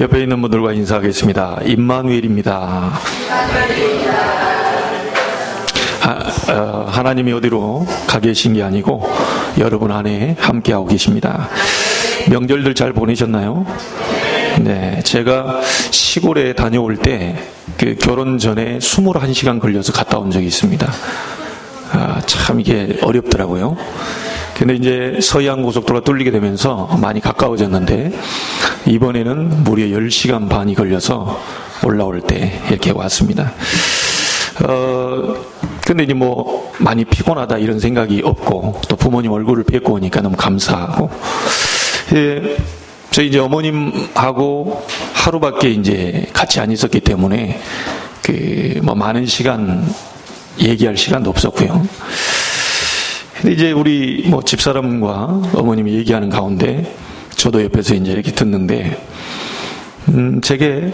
옆에 있는 분들과 인사하겠습니다. 임마누엘입니다. 하나님이 어디로 가 계신 게 아니고 여러분 안에 함께하고 계십니다. 명절들 잘 보내셨나요? 네, 제가 시골에 다녀올 때 그 결혼 전에 21시간 걸려서 갔다 온 적이 있습니다. 참 이게 어렵더라고요. 근데 이제 서해안 고속도로가 뚫리게 되면서 많이 가까워졌는데 이번에는 무려 10시간 반이 걸려서 올라올 때 이렇게 왔습니다. 근데 이제 뭐 많이 피곤하다 이런 생각이 없고 또 부모님 얼굴을 뵙고 오니까 너무 감사하고, 저희 이제 어머님하고 하루밖에 이제 같이 안 있었기 때문에 뭐 많은 시간 얘기할 시간도 없었고요. 근데 이제 우리 뭐 집사람과 어머님이 얘기하는 가운데 저도 옆에서 이제 이렇게 듣는데, 제게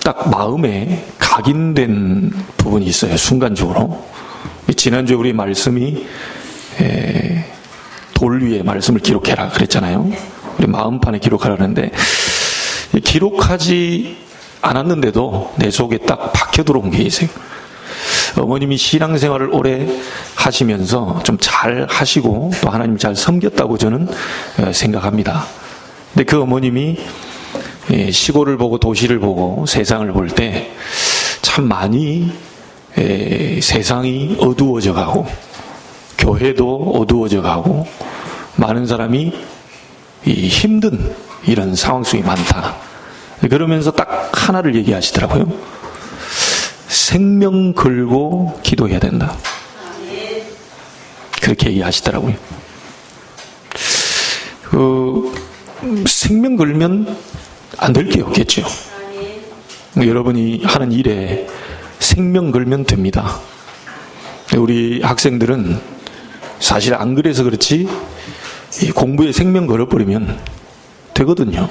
딱 마음에 각인된 부분이 있어요. 순간적으로. 지난주에 우리 말씀이 돌 위에 말씀을 기록해라 그랬잖아요. 우리 마음판에 기록하라는데 기록하지 않았는데도 내 속에 딱 박혀 들어온 게 있어요. 어머님이 신앙생활을 오래 하시면서 좀 잘 하시고 또 하나님 잘 섬겼다고 저는 생각합니다. 근데 그 어머님이 시골을 보고 도시를 보고 세상을 볼 때 참 많이 세상이 어두워져 가고 교회도 어두워져 가고 많은 사람이 힘든 이런 상황 속이 많다. 그러면서 딱 하나를 얘기하시더라고요. 생명 걸고 기도해야 된다. 그렇게 얘기하시더라고요. 생명 걸면 안 될 게 없겠죠. 여러분이 하는 일에 생명 걸면 됩니다. 우리 학생들은 사실 안 그래서 그렇지 공부에 생명 걸어버리면 되거든요.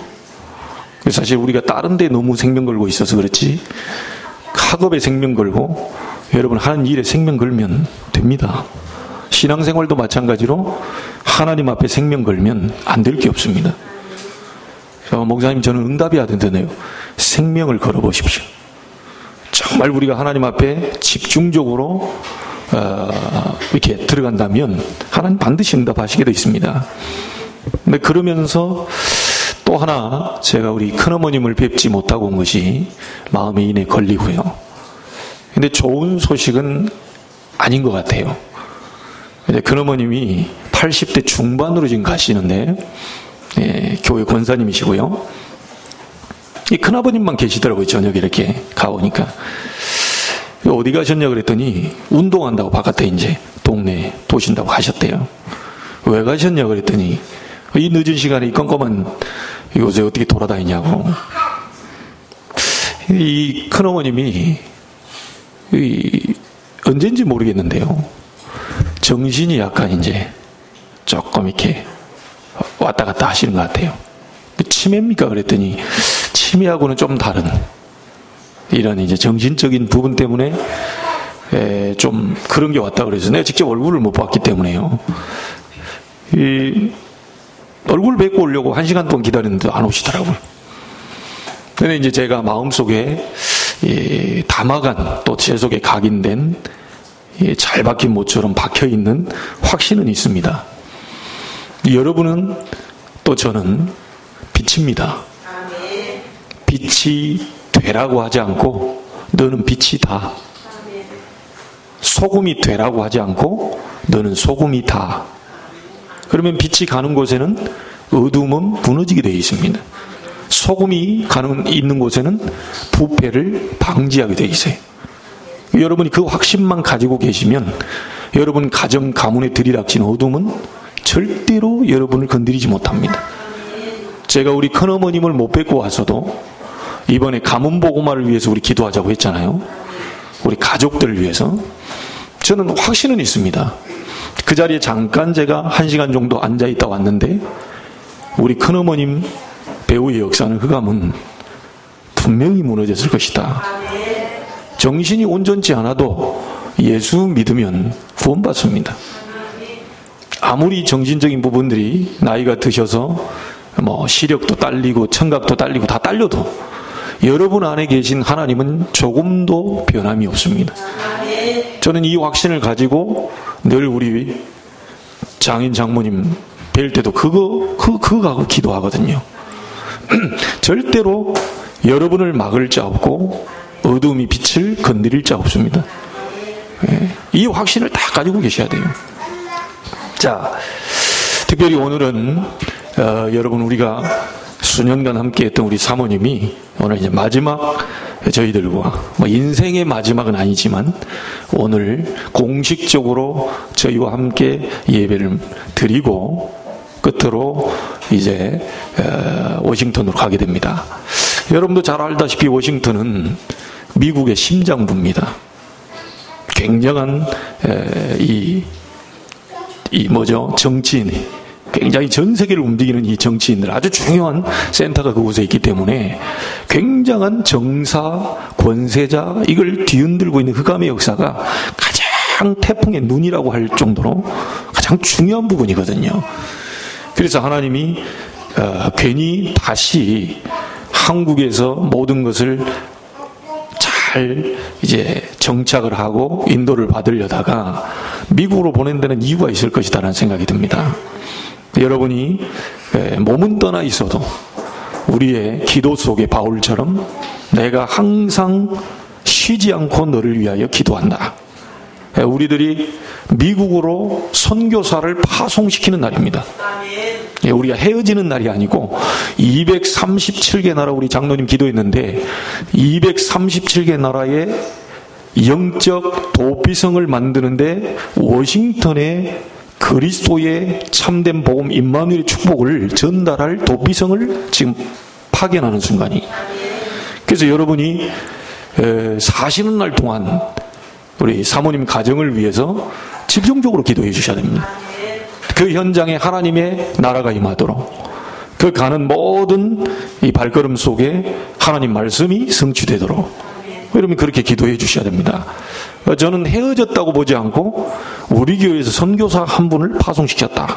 사실 우리가 다른 데 너무 생명 걸고 있어서 그렇지 학업에 생명 걸고 여러분 하는 일에 생명 걸면 됩니다. 신앙생활도 마찬가지로 하나님 앞에 생명 걸면 안 될 게 없습니다. 목사님 저는 응답이 안 된다네요. 생명을 걸어보십시오. 정말 우리가 하나님 앞에 집중적으로 이렇게 들어간다면 하나님 반드시 응답하시게 되어 있습니다. 근데 그러면서 또 하나 제가 우리 큰어머님을 뵙지 못하고 온 것이 마음에 인해 걸리고요. 근데 좋은 소식은 아닌 것 같아요. 근데 큰어머님이 80대 중반으로 지금 가시는데 교회 권사님이시고요. 이 큰아버님만 계시더라고요. 저녁에 이렇게 가오니까. 어디 가셨냐 그랬더니 운동한다고 바깥에 이제 동네에 도신다고 가셨대요. 왜 가셨냐 그랬더니 이 늦은 시간에 이 껌껌한 요새 어떻게 돌아다니냐고. 이 큰어머님이 언제인지 모르겠는데요. 정신이 약간 이제 조금 이렇게 왔다 갔다 하시는 것 같아요. 치매입니까 그랬더니 치매하고는 좀 다른 이런 이제 정신적인 부분 때문에 좀 그런 게 왔다 그래서 내가 직접 얼굴을 못 봤기 때문에요. 얼굴 뵙고 오려고 1시간 동안 기다렸는데 안 오시더라고요. 근데 이제 제가 마음속에 담아간 또 제 속에 각인된 잘 박힌 못처럼 박혀있는 확신은 있습니다. 여러분은 또 저는 빛입니다. 빛이 되라고 하지 않고 너는 빛이다. 소금이 되라고 하지 않고 너는 소금이다. 그러면 빛이 가는 곳에는 어둠은 무너지게 되어 있습니다. 소금이 있는 곳에는 부패를 방지하게 되어 있어요. 여러분이 그 확신만 가지고 계시면 여러분 가정 가문에 들이닥친 어둠은 절대로 여러분을 건드리지 못합니다. 제가 우리 큰어머님을 못 뵙고 와서도 이번에 가문 보고마를 위해서 우리 기도하자고 했잖아요. 우리 가족들을 위해서. 저는 확신은 있습니다. 그 자리에 잠깐 제가 1시간 정도 앉아있다 왔는데 우리 큰어머님 배우의 역사는 흑암은 분명히 무너졌을 것이다. 정신이 온전치 않아도 예수 믿으면 구원받습니다. 아무리 정신적인 부분들이 나이가 드셔서 시력도 딸리고 청각도 딸리고 다 딸려도 여러분 안에 계신 하나님은 조금도 변함이 없습니다. 저는 이 확신을 가지고 늘 우리 장인 장모님 뵐 때도 그거 하고 기도하거든요. 절대로 여러분을 막을 자 없고 어둠이 빛을 건드릴 자 없습니다. 이 확신을 다 가지고 계셔야 돼요. 자, 특별히 오늘은 여러분 우리가 수년간 함께했던 우리 사모님이 오늘 이제 마지막 저희들과 인생의 마지막은 아니지만 오늘 공식적으로 저희와 함께 예배를 드리고 끝으로 이제 워싱턴으로 가게 됩니다. 여러분도 잘 알다시피 워싱턴은 미국의 심장부입니다. 굉장한 정치인, 굉장히 전 세계를 움직이는 이 정치인들, 아주 중요한 센터가 그곳에 있기 때문에 굉장한 정사, 권세자, 이걸 뒤흔들고 있는 흑암의 역사가 가장 태풍의 눈이라고 할 정도로 가장 중요한 부분이거든요. 그래서 하나님이 괜히 다시 한국에서 모든 것을 잘 이제 정착을 하고 인도를 받으려다가 미국으로 보낸 데는 이유가 있을 것이다라는 생각이 듭니다. 여러분이 몸은 떠나 있어도 우리의 기도 속에 바울처럼 내가 항상 쉬지 않고 너를 위하여 기도한다. 우리들이 미국으로 선교사를 파송시키는 날입니다. 우리가 헤어지는 날이 아니고 237개 나라, 우리 장로님 기도했는데 237개 나라의 영적 도피성을 만드는데 워싱턴에 그리스도의 참된 복음 임마누엘의 축복을 전달할 도피성을 지금 파견하는 순간이. 그래서 여러분이 사시는 날 동안 우리 사모님 가정을 위해서 집중적으로 기도해 주셔야 됩니다. 그 현장에 하나님의 나라가 임하도록, 그 가는 모든 이 발걸음 속에 하나님 말씀이 성취되도록 여러분 그렇게 기도해 주셔야 됩니다. 저는 헤어졌다고 보지 않고 우리 교회에서 선교사 한 분을 파송시켰다,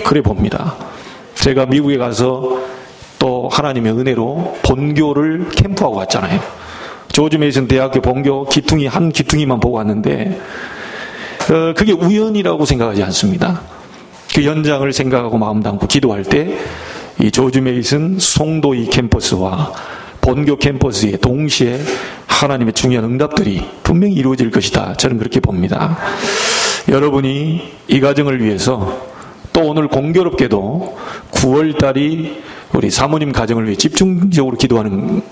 그래 봅니다. 제가 미국에 가서 또 하나님의 은혜로 본교를 캠프하고 왔잖아요. 조지 메이슨 대학교 본교 기퉁이 한 기퉁이만 보고 왔는데 그게 우연이라고 생각하지 않습니다. 그 현장을 생각하고 마음 담고 기도할 때 이 조지 메이슨 송도이 캠퍼스와 본교 캠퍼스에 동시에 하나님의 중요한 응답들이 분명히 이루어질 것이다, 저는 그렇게 봅니다. 여러분이 이 가정을 위해서 또 오늘 공교롭게도 9월달이 우리 사모님 가정을 위해 집중적으로 기도하는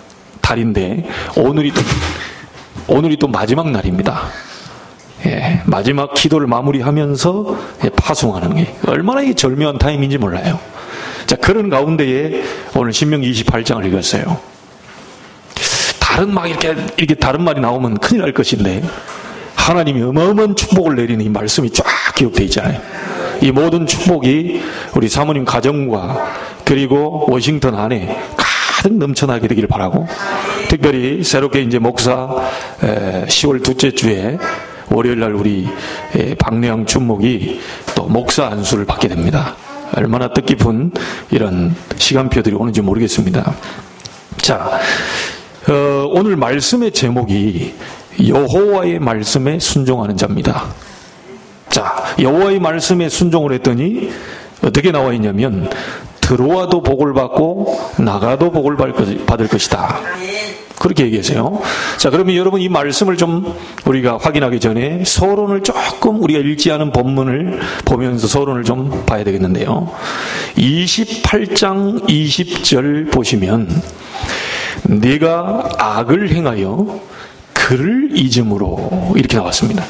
달인데 오늘이 또 마지막 날입니다. 마지막 기도를 마무리하면서 파송하는 게 얼마나 이게 절묘한 타임인지 몰라요. 자, 그런 가운데에 오늘 신명기 28장을 읽었어요. 이렇게 다른 말이 나오면 큰일 날 것인데 하나님이 어마어마한 축복을 내리는 이 말씀이 쫙 기록되어 있잖아요. 이 모든 축복이 우리 사모님 가정과 그리고 워싱턴 안에 가득 넘쳐나게 되기를 바라고, 특별히 새롭게 이제 목사 10월 둘째 주에 월요일날 우리 박래양 주목이 또 목사 안수를 받게 됩니다. 얼마나 뜻깊은 이런 시간표들이 오는지 모르겠습니다. 자, 오늘 말씀의 제목이 여호와의 말씀에 순종하는 자입니다. 자, 여호와의 말씀에 순종을 했더니 어떻게 나와 있냐면 들어와도 복을 받고 나가도 복을 받을 것이다, 그렇게 얘기하세요. 자, 그러면 여러분 이 말씀을 좀 우리가 확인하기 전에 서론을 조금 우리가 읽지 않은 본문을 보면서 서론을 좀 봐야 되겠는데요. 28장 20절 보시면 네가 악을 행하여 그를 잊음으로 이렇게 나왔습니다.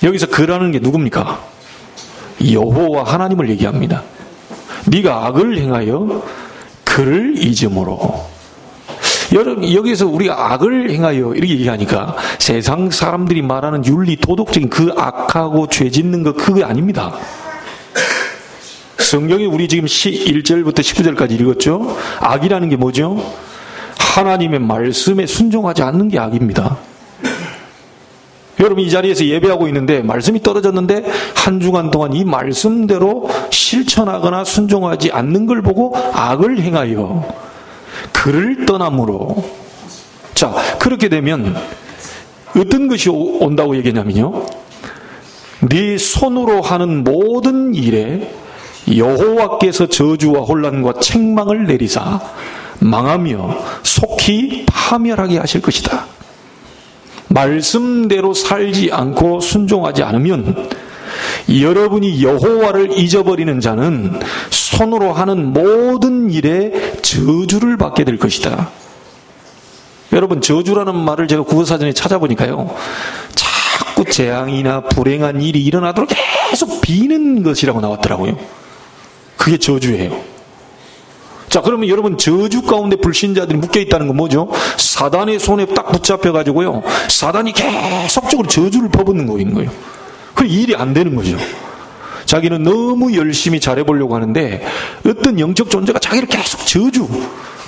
여기서 그라는 게 누굽니까? 여호와 하나님을 얘기합니다. 네가 악을 행하여 그를 잊음으로. 여러분 여기서 우리가 악을 행하여 이렇게 얘기하니까 세상 사람들이 말하는 윤리 도덕적인 그 악하고 죄 짓는 거 그게 아닙니다. 성경에 우리 지금 1절부터 19절까지 읽었죠. 악이라는 게 뭐죠? 하나님의 말씀에 순종하지 않는 게 악입니다. 여러분 이 자리에서 예배하고 있는데 말씀이 떨어졌는데 한 주간 동안 이 말씀대로 실천하거나 순종하지 않는 걸 보고 악을 행하여 그를 떠남으로. 자, 그렇게 되면 어떤 것이 온다고 얘기냐면요, 네 손으로 하는 모든 일에 여호와께서 저주와 혼란과 책망을 내리사 망하며 속히 파멸하게 하실 것이다. 말씀대로 살지 않고 순종하지 않으면 여러분이 여호와를 잊어버리는 자는 손으로 하는 모든 일에 저주를 받게 될 것이다. 여러분, 저주라는 말을 제가 국어사전에 찾아보니까요, 자꾸 재앙이나 불행한 일이 일어나도록 계속 비는 것이라고 나왔더라고요. 그게 저주예요. 자, 그러면 여러분, 저주 가운데 불신자들이 묶여있다는 건 뭐죠? 사단의 손에 딱 붙잡혀가지고요, 사단이 계속적으로 저주를 퍼붓는 거예요. 그 일이 안 되는 거죠. 자기는 너무 열심히 잘해보려고 하는데 어떤 영적 존재가 자기를 계속 저주,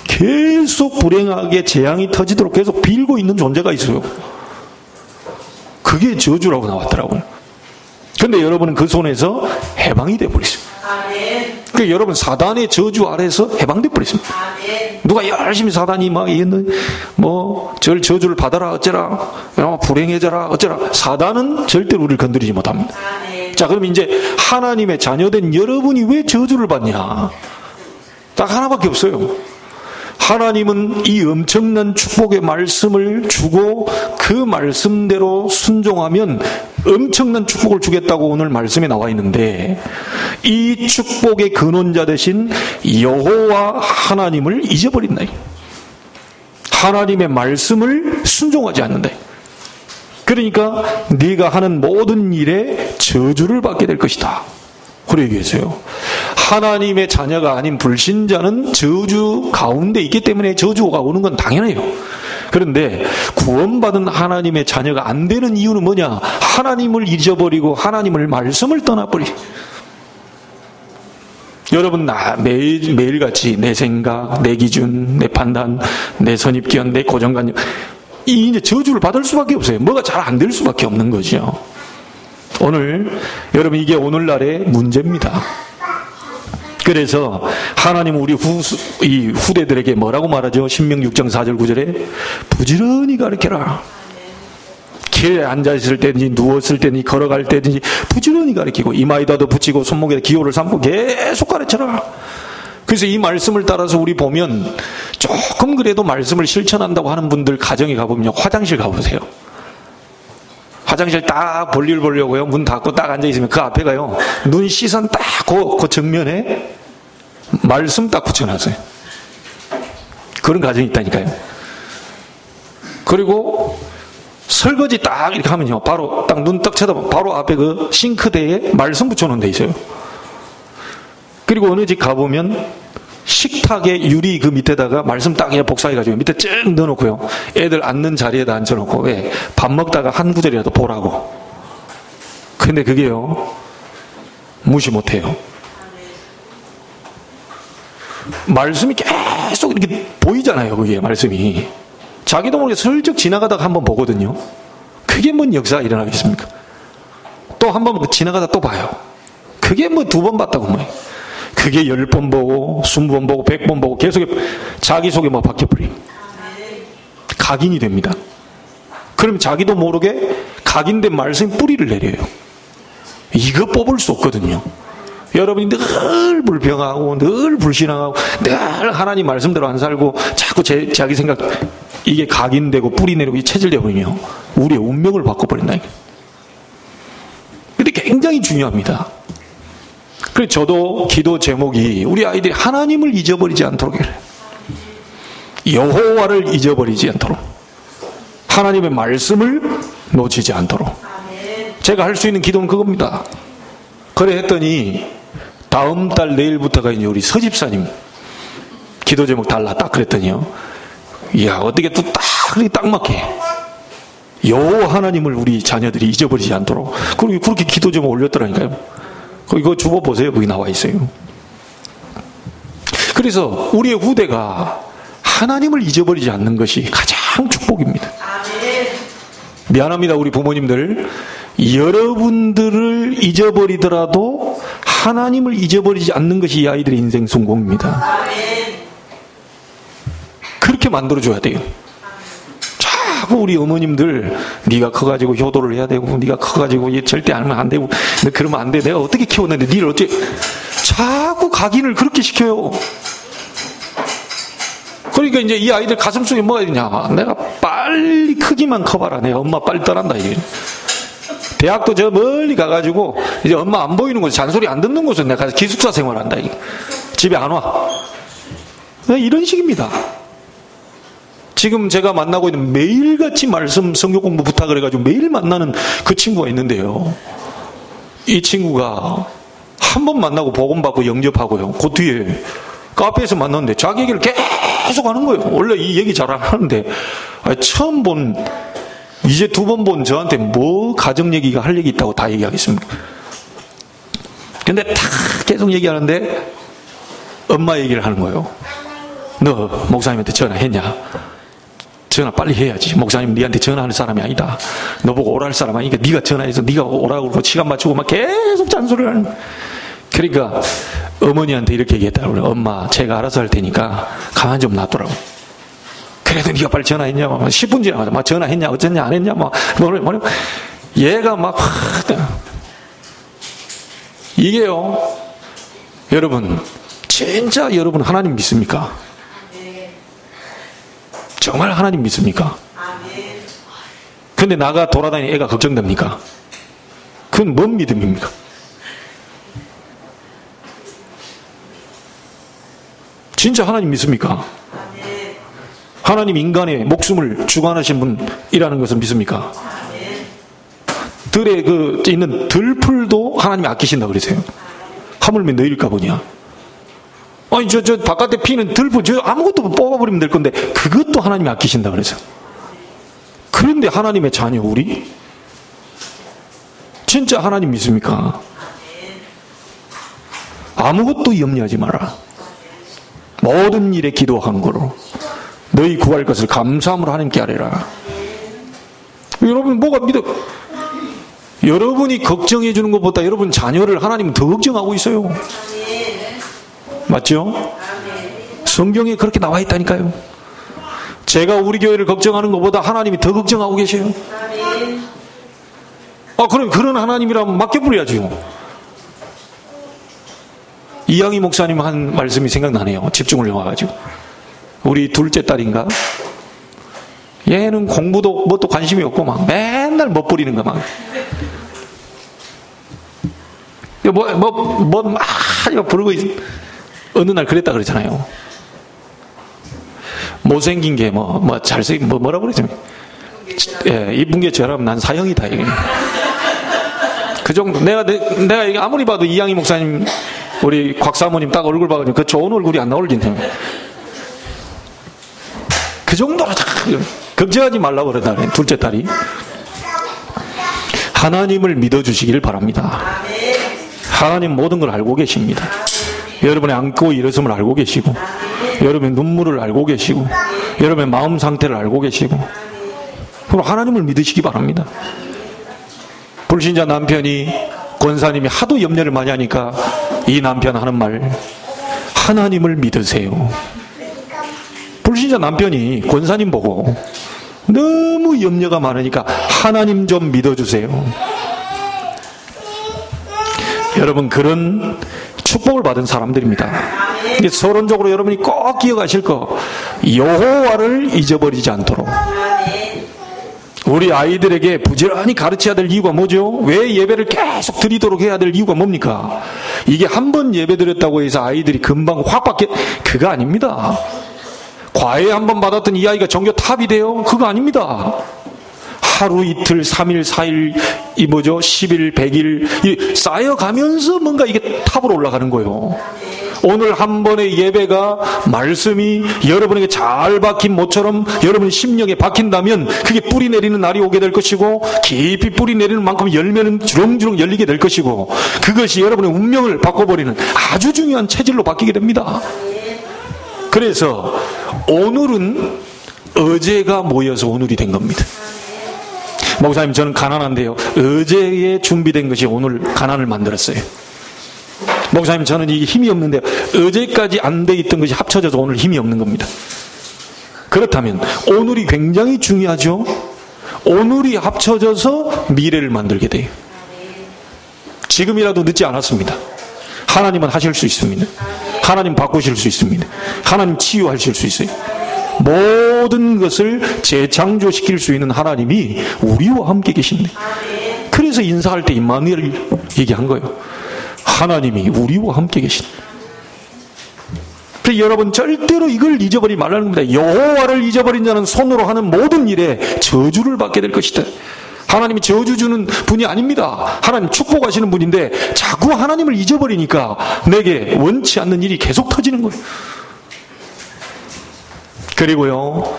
계속 불행하게 재앙이 터지도록 계속 빌고 있는 존재가 있어요. 그게 저주라고 나왔더라고요. 근데 여러분은 그 손에서 해방이 돼버렸어요. 그러니까 여러분, 사단의 저주 아래서 해방돼 버렸습니다. 누가 열심히 사단이 막 절 저주를 받아라 어쩌라, 불행해져라 어쩌라, 사단은 절대로 우리를 건드리지 못합니다. 자, 그럼 이제 하나님의 자녀된 여러분이 왜 저주를 받냐? 딱 하나밖에 없어요. 하나님은 이 엄청난 축복의 말씀을 주고 그 말씀대로 순종하면 엄청난 축복을 주겠다고 오늘 말씀에 나와 있는데, 이 축복의 근원자 되신 여호와 하나님을 잊어버린다. 하나님의 말씀을 순종하지 않는다. 그러니까 네가 하는 모든 일에 저주를 받게 될 것이다. 그래 얘기했어요. 하나님의 자녀가 아닌 불신자는 저주 가운데 있기 때문에 저주가 오는 건 당연해요. 그런데 구원받은 하나님의 자녀가 안 되는 이유는 뭐냐? 하나님을 잊어버리고 하나님을 말씀을 떠나버리. 여러분, 매일같이 내 생각, 내 기준, 내 판단, 내 선입견, 내 고정관념, 이제 저주를 받을 수밖에 없어요. 뭐가 잘 안 될 수밖에 없는 거죠. 오늘 여러분, 이게 오늘날의 문제입니다. 그래서 하나님은 우리 후대들에게 뭐라고 말하죠? 신명기 6장 4절 9절에 부지런히 가르쳐라. 길에 앉아있을 때든지 누웠을 때든지 걸어갈 때든지 부지런히 가르치고 이마에다도 붙이고 손목에 기호를 삼고 계속 가르쳐라. 그래서 이 말씀을 따라서 우리 보면 조금 그래도 말씀을 실천한다고 하는 분들 가정에 가보면 화장실 가보세요. 화장실 딱 볼일 보려고요, 문 닫고 딱 앉아있으면 그 앞에 가요, 눈 시선 딱 그 정면에 말씀 딱 붙여놨어요. 그런 가정이 있다니까요. 그리고 설거지 딱 이렇게 하면요, 바로 딱 눈 딱 쳐다보면 바로 앞에 그 싱크대에 말씀 붙여놓은 데 있어요. 그리고 어느 집 가보면 식탁에 유리 그 밑에다가 말씀 딱 그냥 복사해가지고 밑에 쭉 넣어놓고요, 애들 앉는 자리에다 앉혀놓고, 왜? 밥 먹다가 한 구절이라도 보라고. 근데 그게요, 무시 못해요. 말씀이 계속 이렇게 보이잖아요. 그게 말씀이 자기도 모르게 슬쩍 지나가다가 한번 보거든요. 그게 뭔 역사가 일어나겠습니까? 또 한 번 지나가다 또 봐요. 그게 뭐 2번 봤다고 뭐예요. 그게 10번 보고 20번 보고 100번 보고 계속 자기 속에 막 박혀버려요. 각인이 됩니다. 그럼 자기도 모르게 각인된 말씀에 뿌리를 내려요. 이거 뽑을 수 없거든요. 여러분이 늘 불평하고 늘 불신하고 늘 하나님 말씀대로 안 살고 자꾸 자기 생각, 이게 각인되고 뿌리 내리고 체질되어 버리면 우리의 운명을 바꿔버린다. 근데 굉장히 중요합니다. 그래서 저도 기도 제목이 우리 아이들이 하나님을 잊어버리지 않도록 해요. 여호와를 잊어버리지 않도록, 하나님의 말씀을 놓치지 않도록. 제가 할 수 있는 기도는 그겁니다. 그래 했더니 다음 달 내일부터가 이제 우리 서집사님 기도 제목 달라 딱 그랬더니요, 이야, 어떻게 또 딱 맞게 여호와 하나님을 우리 자녀들이 잊어버리지 않도록. 그리고 그렇게 기도 제목 올렸더라니까요. 이거 주보 보세요. 거기 나와 있어요. 그래서 우리의 후대가 하나님을 잊어버리지 않는 것이 가장 축복입니다. 미안합니다, 우리 부모님들. 여러분들을 잊어버리더라도 하나님을 잊어버리지 않는 것이 이 아이들의 인생 성공입니다. 그렇게 만들어줘야 돼요. 자꾸 우리 어머님들, 네가 커가지고 효도를 해야 되고, 네가 커가지고 절대 하면 안 되고, 너 그러면 안 돼. 내가 어떻게 키웠는데 니를 어째 자꾸 각인을 그렇게 시켜요. 그러니까 이제 이 아이들 가슴속에 뭐가 있냐, 내가 빨리 크기만 커봐라, 내가 엄마 빨리 떠난다 이게. 대학도 저 멀리 가가지고 이제 엄마 안 보이는 곳에, 잔소리 안 듣는 곳에 내가 가서 기숙사 생활한다 이게. 집에 안 와. 이런 식입니다. 지금 제가 만나고 있는, 매일같이 말씀 성경 공부 부탁을 해가지고 매일 만나는 그 친구가 있는데요, 이 친구가 한 번 만나고 복음받고 영접하고요, 그 뒤에 카페에서 만났는데 자기 얘기를 계속 하는 거예요. 원래 이 얘기 잘 안 하는데, 처음 본, 이제 두 번 본 저한테 뭐 가정 얘기가 할 얘기 있다고 다 얘기하겠습니까? 근데 다 계속 얘기하는데 엄마 얘기를 하는 거예요. 너 목사님한테 전화했냐? 전화 빨리 해야지. 목사님 니한테 전화하는 사람이 아니다. 너 보고 오라 할 사람 아니니까 네가 전화해서 네가 오라고 그러고 시간 맞추고 막 계속 잔소리를 하는 거예요. 그러니까 어머니한테 이렇게 얘기했다고 그래요. 엄마, 제가 알아서 할 테니까 가만 좀 놔두라고. 그래도 네가 빨리 전화했냐? 10분 지나가자. 막 전화했냐? 어쨌냐? 안 했냐? 막 뭐래. 얘가 막 이게요. 여러분, 진짜 여러분 하나님 믿습니까? 정말 하나님 믿습니까? 근데 나가 돌아다니는 애가 걱정됩니까? 그건 뭔 믿음입니까? 진짜 하나님 믿습니까? 하나님 인간의 목숨을 주관하신 분이라는 것을 믿습니까? 들에 있는 들풀도 하나님이 아끼신다 그러세요. 하물며 너희일까 보냐. 아니 저 바깥에 피는 들풀 저 아무것도 뽑아버리면 될 건데 그것도 하나님이 아끼신다 그래서. 그런데 하나님의 자녀 우리 진짜 하나님 믿습니까? 아무것도 염려하지 마라. 모든 일에 기도한 거로 너희 구할 것을 감사함으로 하나님께 아뢰라. 여러분 뭐가 믿어? 여러분이 걱정해 주는 것보다 여러분 자녀를 하나님은 더 걱정하고 있어요. 맞죠? 성경에 그렇게 나와 있다니까요. 제가 우리 교회를 걱정하는 것보다 하나님이 더 걱정하고 계세요. 그럼 그런 하나님이라면 맡겨버려야죠. 이양희 목사님 한 말씀이 생각나네요. 집중을 해와가지고. 우리 둘째 딸인가? 얘는 공부도 뭣도 관심이 없고 막 맨날 멋부리는 거 막. 막 부르고 어느 날 그랬다 그랬잖아요. 못생긴 게 잘생긴 뭐라고 그러죠? 예, 이쁜 게 저라면 난 사형이다 이게. 그 정도. 내가 아무리 봐도 이양희 목사님 우리 곽 사모님 딱 얼굴 봐가지고 그 좋은 얼굴이 안 나올진데. 그 정도로 걱정하지 말라고 그러다 둘째 딸이. 하나님을 믿어주시길 바랍니다. 하나님 모든 걸 알고 계십니다. 여러분의 안고 일어섬을 알고 계시고, 여러분의 눈물을 알고 계시고, 여러분의 마음 상태를 알고 계시고, 그럼 하나님을 믿으시기 바랍니다. 불신자 남편이 권사님이 하도 염려를 많이 하니까 이 남편 하는 말, 하나님을 믿으세요. 불신자 남편이 권사님 보고 너무 염려가 많으니까 하나님 좀 믿어주세요. 여러분 그런 축복을 받은 사람들입니다. 서론적으로 여러분이 꼭 기억하실 거, 여호와를 잊어버리지 않도록. 우리 아이들에게 부지런히 가르쳐야 될 이유가 뭐죠? 왜 예배를 계속 드리도록 해야 될 이유가 뭡니까? 이게 한 번 예배 드렸다고 해서 아이들이 금방 확 바뀌어, 그거 아닙니다. 과외 한 번 받았던 이 아이가 전교 탑이 돼요? 그거 아닙니다. 하루 이틀 3일 4일 10일 100일 쌓여가면서 뭔가 이게 탑으로 올라가는 거예요. 오늘 한 번의 예배가 말씀이 여러분에게 잘 박힌 모처럼 여러분 심령에 박힌다면 그게 뿌리 내리는 날이 오게 될 것이고, 깊이 뿌리 내리는 만큼 열매는 주렁주렁 열리게 될 것이고, 그것이 여러분의 운명을 바꿔버리는 아주 중요한 체질로 바뀌게 됩니다. 그래서 오늘은 어제가 모여서 오늘이 된 겁니다. 목사님, 저는 가난한데요. 어제에 준비된 것이 오늘 가난을 만들었어요. 목사님, 저는 이게 힘이 없는데요. 어제까지 안 돼 있던 것이 합쳐져서 오늘 힘이 없는 겁니다. 그렇다면 오늘이 굉장히 중요하죠. 오늘이 합쳐져서 미래를 만들게 돼요. 지금이라도 늦지 않았습니다. 하나님은 하실 수 있습니다. 하나님 바꾸실 수 있습니다. 하나님 치유하실 수 있어요. 모든 것을 재창조시킬 수 있는 하나님이 우리와 함께 계신데, 그래서 인사할 때 임마누엘을 얘기한 거예요. 하나님이 우리와 함께 계신. 그래서 여러분, 절대로 이걸 잊어버리지 말라는 겁니다. 여호와를 잊어버린 자는 손으로 하는 모든 일에 저주를 받게 될 것이다. 하나님이 저주 주는 분이 아닙니다. 하나님 축복하시는 분인데 자꾸 하나님을 잊어버리니까 내게 원치 않는 일이 계속 터지는 거예요. 그리고요,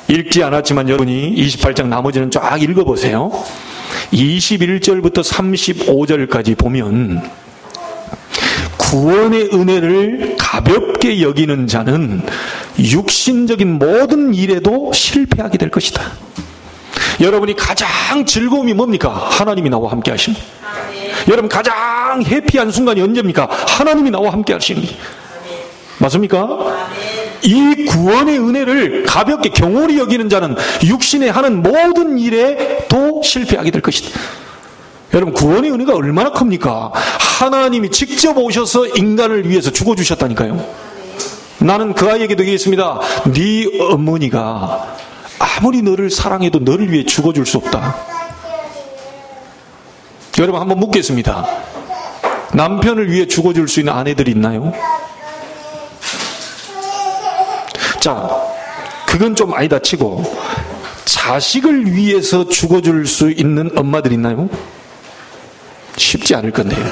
읽지 않았지만 여러분이 28장 나머지는 쫙 읽어보세요. 21절부터 35절까지 보면 구원의 은혜를 가볍게 여기는 자는 육신적인 모든 일에도 실패하게 될 것이다. 여러분이 가장 즐거움이 뭡니까? 하나님이 나와 함께 하시는 거예요. 여러분 가장 해피한 순간이 언제입니까? 하나님이 나와 함께 하시는 거예요. 맞습니까? 이 구원의 은혜를 가볍게 경홀히 여기는 자는 육신에 하는 모든 일에도 실패하게 될 것이다. 여러분, 구원의 은혜가 얼마나 큽니까? 하나님이 직접 오셔서 인간을 위해서 죽어주셨다니까요. 나는 그 아이에게도 얘기했습니다. 네 어머니가 아무리 너를 사랑해도 너를 위해 죽어줄 수 없다. 여러분, 한번 묻겠습니다. 남편을 위해 죽어줄 수 있는 아내들이 있나요? 자, 그건 좀 아니다 치고 자식을 위해서 죽어줄 수 있는 엄마들 있나요? 쉽지 않을 건데요.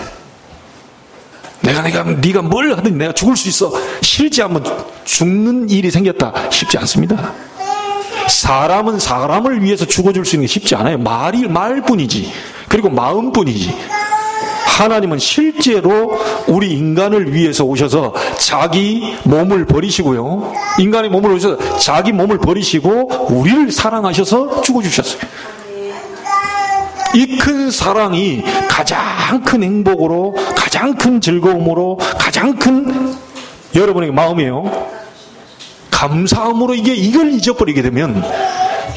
네가 뭘 하든 내가 죽을 수 있어. 싫지 않으면 죽는 일이 생겼다. 쉽지 않습니다. 사람은 사람을 위해서 죽어줄 수 있는 게 쉽지 않아요. 말뿐이지. 그리고 마음뿐이지. 하나님은 실제로 우리 인간을 위해서 오셔서 자기 몸을 버리시고요. 인간의 몸을 오셔서 자기 몸을 버리시고 우리를 사랑하셔서 죽어주셨어요. 이 큰 사랑이 가장 큰 행복으로, 가장 큰 즐거움으로, 가장 큰 여러분의 마음이에요. 감사함으로 이걸 잊어버리게 되면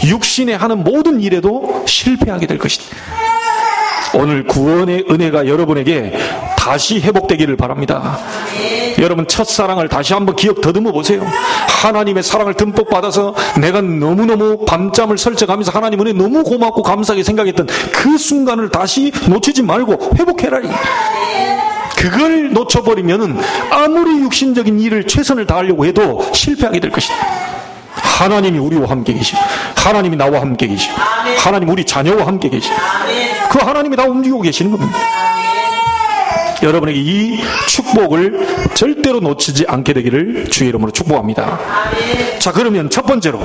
육신에 하는 모든 일에도 실패하게 될 것이다. 오늘 구원의 은혜가 여러분에게 다시 회복되기를 바랍니다. 여러분, 첫사랑을 다시 한번 기억 더듬어 보세요. 하나님의 사랑을 듬뿍 받아서 내가 너무너무 밤잠을 설쳐가면서 하나님 은혜 너무 고맙고 감사하게 생각했던 그 순간을 다시 놓치지 말고 회복해라. 그걸 놓쳐버리면 아무리 육신적인 일을 최선을 다하려고 해도 실패하게 될 것이다. 하나님이 우리와 함께 계시고, 하나님이 나와 함께 계시고, 하나님 우리 자녀와 함께 계시고, 그 하나님이 다 움직이고 계시는 겁니다. 여러분에게 이 축복을 절대로 놓치지 않게 되기를 주의 이름으로 축복합니다. 자, 그러면 첫 번째로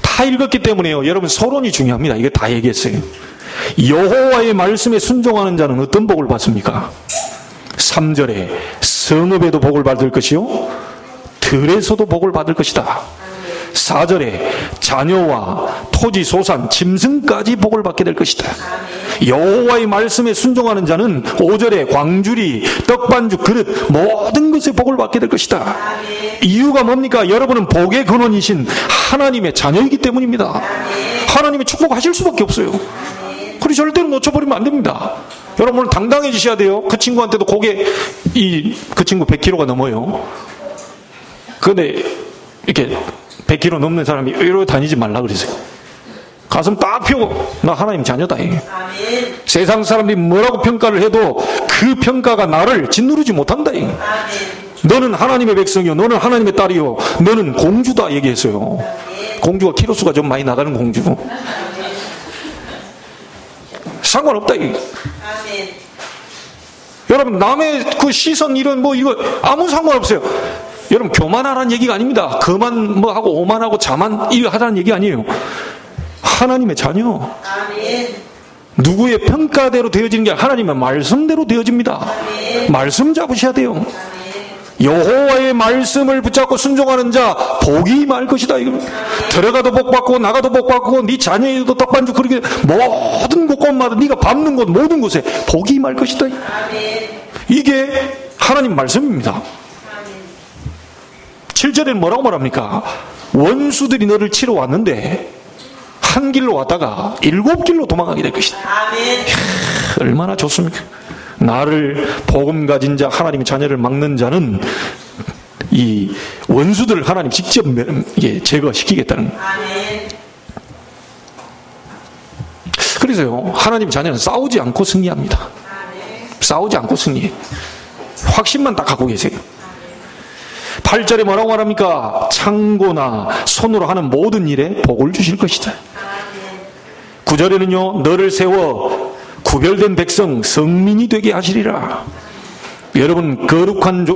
다 읽었기 때문에요. 여러분, 서론이 중요합니다. 이거 다 얘기했어요. 여호와의 말씀에 순종하는 자는 어떤 복을 받습니까? 3절에 성읍에도 복을 받을 것이요 들에서도 복을 받을 것이다. 4절에 자녀와 토지, 소산, 짐승까지 복을 받게 될 것이다. 여호와의 말씀에 순종하는 자는 5절에 광주리, 떡반죽, 그릇 모든 것에 복을 받게 될 것이다. 이유가 뭡니까? 여러분은 복의 근원이신 하나님의 자녀이기 때문입니다. 하나님이 축복하실 수밖에 없어요. 그리 절대로 놓쳐버리면 안 됩니다. 여러분, 오늘 당당해지셔야 돼요. 그 친구한테도 그 친구 100kg가 넘어요. 그런데 이렇게 100kg 넘는 사람이 이러고 다니지 말라 그러세요. 가슴 딱 펴고 나 하나님 자녀다. 세상 사람들이 뭐라고 평가를 해도 그 평가가 나를 짓누르지 못한다. 너는 하나님의 백성이요, 너는 하나님의 딸이요, 너는 공주다 얘기했어요. 공주가 키로수가 좀 많이 나가는 공주. 상관없다. 여러분, 남의 그 시선 이런 이거 아무 상관없어요. 여러분, 교만하라는 얘기가 아닙니다. 그만 하고 오만하고 자만 이거 하라는 얘기 아니에요. 하나님의 자녀. 누구의 평가대로 되어지는 게 하나님의 말씀대로 되어집니다. 말씀 잡으셔야 돼요. 여호와의 말씀을 붙잡고 순종하는 자 복이 임할 것이다. 이거 들어가도 복 받고 나가도 복 받고 네 자녀에도 떡반죽 그렇게 모든 곳곳마다 네가 밟는 곳 모든 곳에 복이 임할 것이다. 이게 하나님 말씀입니다. 7절에는 뭐라고 말합니까? 원수들이 너를 치러 왔는데 한 길로 왔다가 7길로 도망가게 될 것이다. 이야, 얼마나 좋습니까? 나를 복음 가진 자, 하나님의 자녀를 막는 자는 이 원수들을 하나님 직접 제거시키겠다는 거예요. 그래서요, 하나님 자녀는 싸우지 않고 승리합니다. 싸우지 않고 승리해요. 확신만 딱 갖고 계세요. 8절에 뭐라고 말합니까? 창고나 손으로 하는 모든 일에 복을 주실 것이다. 9절에는요, 너를 세워 구별된 백성 성민이 되게 하시리라. 여러분, 거룩한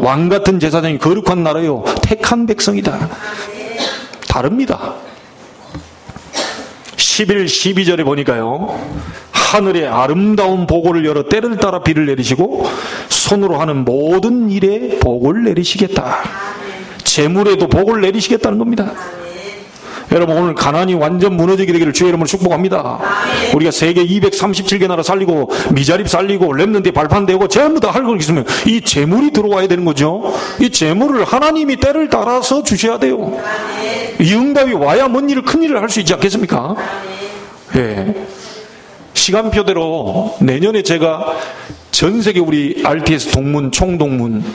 왕 같은 제사장이 거룩한 나라요, 택한 백성이다. 다릅니다. 11, 12절에 보니까요, 하늘의 아름다운 보고를 열어 때를 따라 비를 내리시고 손으로 하는 모든 일에 복을 내리시겠다. 재물에도 복을 내리시겠다는 겁니다. 여러분, 오늘 가나안이 완전 무너지게 되기를 주의 이름으로 축복합니다. 우리가 세계 237개 나라 살리고 미자립 살리고 렘넌트에 발판되고 전부 다 할 거 있으면 이 재물이 들어와야 되는 거죠. 이 재물을 하나님이 때를 따라서 주셔야 돼요. 이 응답이 와야 뭔 일을, 큰 일을 할 수 있지 않겠습니까? 예. 시간표대로 내년에 제가 전 세계 우리 RTS 동문, 총동문,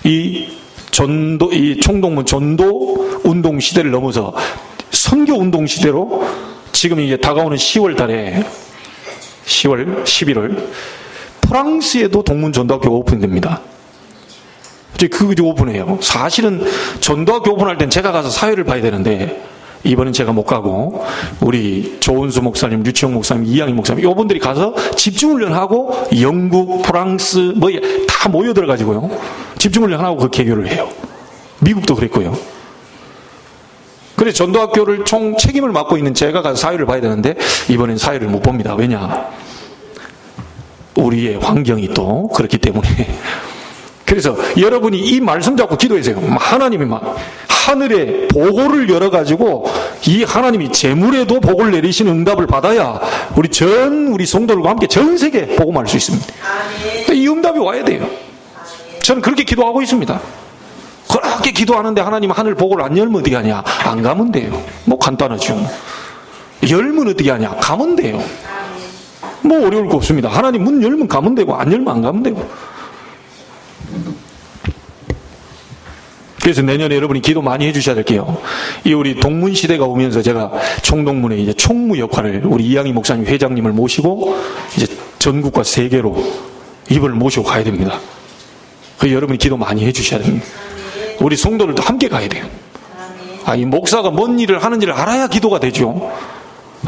이 총동문 전도 운동 시대를 넘어서 선교 운동 시대로 지금 이제 다가오는 10월 달에 10월, 11월 프랑스에도 동문 전도학교가 오픈됩니다. 그게 오픈해요. 사실은 전도학교 오픈할 땐 제가 가서 사회를 봐야 되는데 이번엔 제가 못 가고 우리 조은수 목사님, 류치영 목사님, 이양희 목사님 이분들이 가서 집중훈련하고 영국, 프랑스 다 모여들어가지고요 집중훈련하고 그 개교를 해요. 미국도 그랬고요. 그래서 전도학교를 총 책임을 맡고 있는 제가 가서 사회를 봐야 되는데 이번엔 사회를 못 봅니다. 왜냐? 우리의 환경이 또 그렇기 때문에. 그래서 여러분이 이 말씀 잡고 기도하세요. 하나님이 하늘에 보고를 열어가지고 이 하나님이 재물에도 복을 내리시는 응답을 받아야 우리 성도들과 함께 전 세계 복음할 수 있습니다. 이 응답이 와야 돼요. 저는 그렇게 기도하고 있습니다. 그렇게 기도하는데 하나님 하늘 복을 안 열면 어떻게 하냐? 안 가면 돼요. 뭐 간단하죠. 열면 어떻게 하냐? 가면 돼요. 뭐 어려울 거 없습니다. 하나님 문 열면 가면 되고 안 열면 안 가면 되고. 그래서 내년에 여러분이 기도 많이 해주셔야 될게요. 이 우리 동문 시대가 오면서 제가 총동문의 이제 총무 역할을 우리 이양희 목사님 회장님을 모시고 이제 전국과 세계로 이분을 모시고 가야 됩니다. 그래서 여러분이 기도 많이 해주셔야 됩니다. 우리 성도들도 함께 가야 돼요. 이 목사가 뭔 일을 하는지를 알아야 기도가 되죠.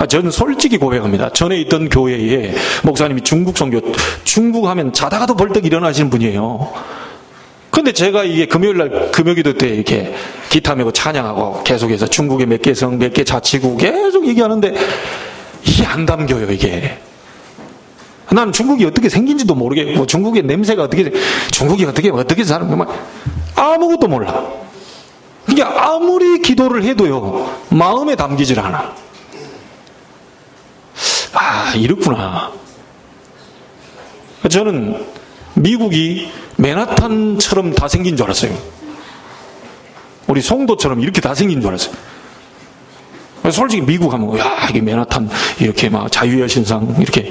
저는 솔직히 고백합니다. 전에 있던 교회에 목사님이 중국 선교, 중국 하면 자다가도 벌떡 일어나시는 분이에요. 근데 제가 이게 금요일날 금요기도 때 이렇게 기타 메고 찬양하고 계속해서 중국의 몇 개 성, 몇 개 자치구 계속 얘기하는데 이게 안 담겨요, 이게. 나는 중국이 어떻게 생긴지도 모르겠고, 중국의 냄새가 중국이 어떻게 사는 거만 아무것도 몰라. 그러니까 아무리 기도를 해도요, 마음에 담기질 않아. 이렇구나. 저는 미국이 맨하탄처럼 다 생긴 줄 알았어요. 우리 송도처럼 이렇게 다 생긴 줄 알았어요. 솔직히 미국 하면 이게 맨하탄 이렇게 막 자유의 신상 이렇게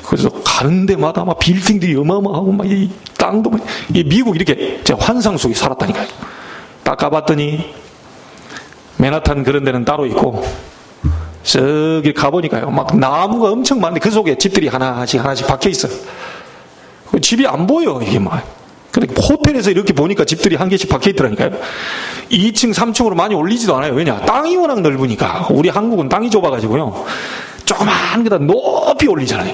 그래서 가는 데마다 막 빌딩들이 어마어마하고 막 이 땅도 이 미국 이렇게 제가 환상 속에 살았다니까요. 딱 가봤더니 맨하탄 그런 데는 따로 있고 저기 가보니까요 막 나무가 엄청 많은데 그 속에 집들이 하나씩 박혀 있어요. 집이 안 보여 이게 막. 근데 호텔에서 이렇게 보니까 집들이 한 개씩 박혀 있더라니까요. 2층, 3층으로 많이 올리지도 않아요. 왜냐? 땅이 워낙 넓으니까. 우리 한국은 땅이 좁아가지고요. 조그만 게다 높이 올리잖아요.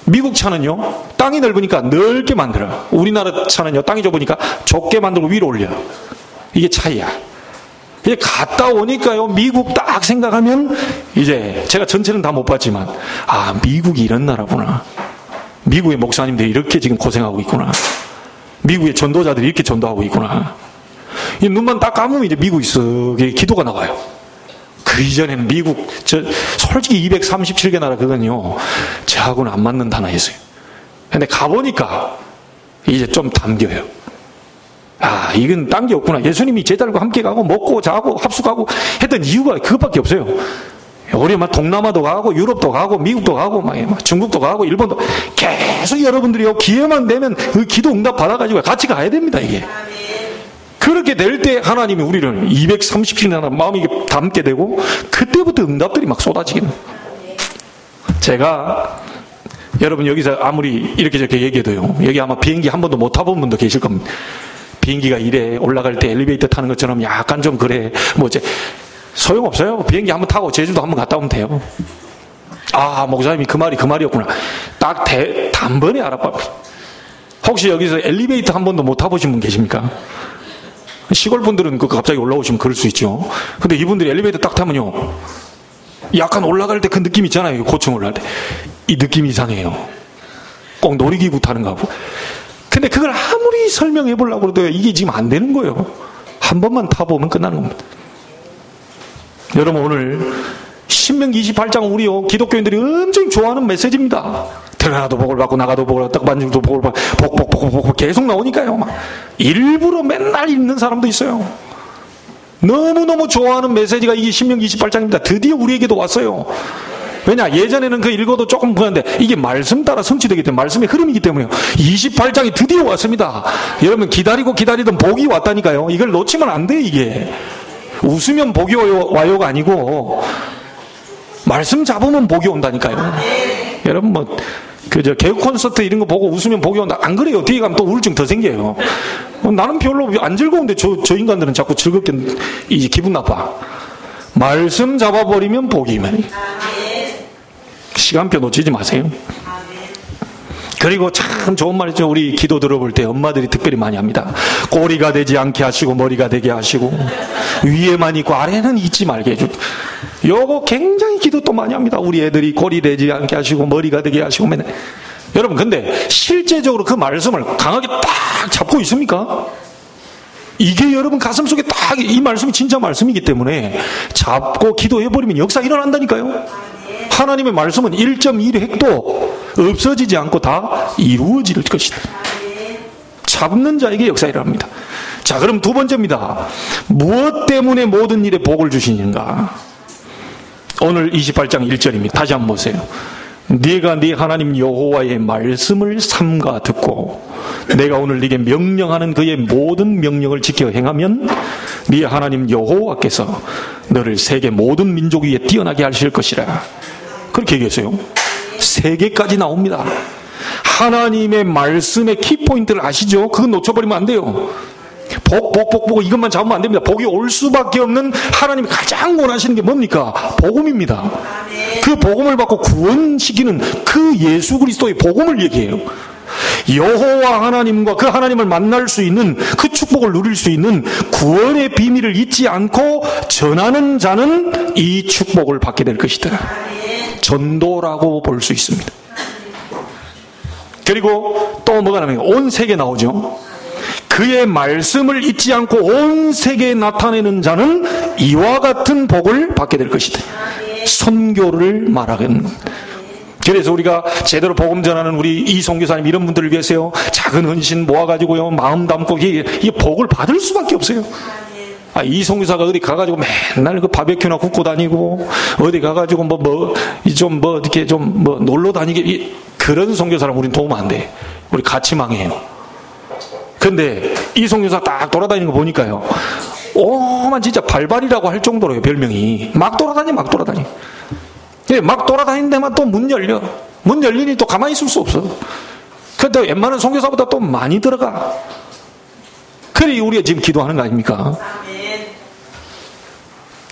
미국 차는요, 땅이 넓으니까 넓게 만들어요. 우리나라 차는요, 땅이 좁으니까 좁게 만들고 위로 올려요. 이게 차이야. 이제 갔다 오니까요, 미국 딱 생각하면, 이제 제가 전체는 다 못 봤지만, 미국이 이런 나라구나. 미국의 목사님들이 이렇게 지금 고생하고 있구나. 미국의 전도자들이 이렇게 전도하고 있구나. 이 눈만 딱 감으면 이제 미국이 쓱 기도가 나와요. 그 이전에는 미국, 솔직히 237개 나라 그건요, 저하고는 안 맞는 단어였어요. 근데 가보니까 이제 좀 담겨요. 아, 이건 딴 게 없구나. 예수님이 제자들과 함께 가고 먹고 자고 합숙하고 했던 이유가 그것밖에 없어요. 우리 막 동남아도 가고 유럽도 가고 미국도 가고 막 중국도 가고 일본도 계속 여러분들이요, 기회만 되면 그 기도 응답 받아가지고 같이 가야 됩니다, 이게. 그렇게 될 때 하나님이 우리를 237년 마음이 담게 되고 그때부터 응답들이 막 쏟아지게 돼요. 제가 여러분 여기서 아무리 이렇게 저렇게 얘기해도요, 여기 아마 비행기 한 번도 못 타본 분도 계실 겁니다. 비행기가 이래 올라갈 때 엘리베이터 타는 것처럼 약간 좀 그래, 뭐 이제 소용없어요. 비행기 한번 타고 제주도 한번 갔다 오면 돼요. 아, 목사님이 그 말이었구나. 딱 단번에 알아봐. 혹시 여기서 엘리베이터 한 번도 못 타보신 분 계십니까? 시골 분들은 갑자기 올라오시면 그럴 수 있죠. 근데 이분들이 엘리베이터 딱 타면요, 약간 올라갈 때 그 느낌 있잖아요. 고층 올라갈 때. 이 느낌이 이상해요. 꼭 놀이기구 타는 거 같고. 근데 그걸 아무리 설명해 보려고 해도 이게 지금 안 되는 거예요. 한 번만 타보면 끝나는 겁니다. 여러분, 오늘 신명기 28장 우리요, 기독교인들이 엄청 좋아하는 메시지입니다. 들어가도 복을 받고 나가도 복을 받고 만질도 복을 받고 복 계속 나오니까요. 막 일부러 맨날 읽는 사람도 있어요. 너무너무 좋아하는 메시지가 이게 신명기 28장입니다. 드디어 우리에게도 왔어요. 왜냐, 예전에는 그 읽어도 조금 그런데 이게 말씀 따라 성취되기 때문에, 말씀의 흐름이기 때문에요. 28장이 드디어 왔습니다. 여러분, 기다리던 복이 왔다니까요. 이걸 놓치면 안 돼. 이게 웃으면 복이 와요가 아니고 말씀 잡으면 복이 온다니까요. 여러분, 뭐 그저 개그 콘서트 이런 거 보고 웃으면 복이 온다, 안 그래요. 뒤에 가면 또 우울증 더 생겨요. 나는 별로 안 즐거운데 저 인간들은 자꾸 즐겁게 이제 기분 나빠. 말씀 잡아버리면 복이면. 시간표 놓치지 마세요. 그리고 참 좋은 말이죠. 우리 기도 들어볼 때 엄마들이 특별히 많이 합니다. 꼬리가 되지 않게 하시고 머리가 되게 하시고 위에만 있고 아래는 있지 말게 해주고. 요거 굉장히 기도 또 많이 합니다. 우리 애들이 꼬리 되지 않게 하시고 머리가 되게 하시고 맨날. 여러분, 근데 실제적으로 그 말씀을 강하게 딱 잡고 있습니까? 이게 여러분 가슴속에 딱 이 말씀이 진짜 말씀이기 때문에 잡고 기도해버리면 역사 일어난다니까요. 하나님의 말씀은 1.1획도 없어지지 않고 다 이루어질 것이다. 잡는 자에게 역사 일어납니다. 자, 그럼 두 번째입니다. 무엇 때문에 모든 일에 복을 주시는가? 오늘 28장 1절입니다. 다시 한번 보세요. 네가 네 하나님 여호와의 말씀을 삼가 듣고 내가 오늘 네게 명령하는 그의 모든 명령을 지켜 행하면 네 하나님 여호와께서 너를 세계 모든 민족 위에 뛰어나게 하실 것이라. 그렇게 얘기했어요. 세계까지 나옵니다. 하나님의 말씀의 키포인트를 아시죠? 그건 놓쳐버리면 안 돼요. 복 이것만 잡으면 안 됩니다. 복이 올 수밖에 없는 하나님이 가장 원하시는 게 뭡니까? 복음입니다. 그 복음을 받고 구원시키는 그 예수 그리스도의 복음을 얘기해요. 여호와 하나님과 그 하나님을 만날 수 있는, 그 축복을 누릴 수 있는 구원의 비밀을 잊지 않고 전하는 자는 이 축복을 받게 될 것이다. 전도라고 볼 수 있습니다. 그리고 또 뭐가 나옵니까? 온 세계 나오죠. 그의 말씀을 잊지 않고 온 세계에 나타내는 자는 이와 같은 복을 받게 될 것이다. 선교를 말하는 겁니다. 그래서 우리가 제대로 복음 전하는 우리 이 선교사님 이런 분들을 위해서요, 작은 헌신 모아가지고요, 마음 담고 이 복을 받을 수밖에 없어요. 이 선교사가 어디 가가지고 맨날 그 바베큐나 굽고 다니고 어디 가가지고 이렇게 놀러 다니게, 그런 선교사람 우린 도움 안 돼. 우리 같이 망해요. 근데 이 선교사 딱 돌아다니는 거 보니까요, 오만 진짜 발발이라고 할 정도로요. 별명이 막 돌아다니. 막 돌아다니는 데만 또 문 열리니 또 가만히 있을 수 없어. 근데 웬만한 선교사보다 또 많이 들어가. 그래 우리가 지금 기도하는 거 아닙니까?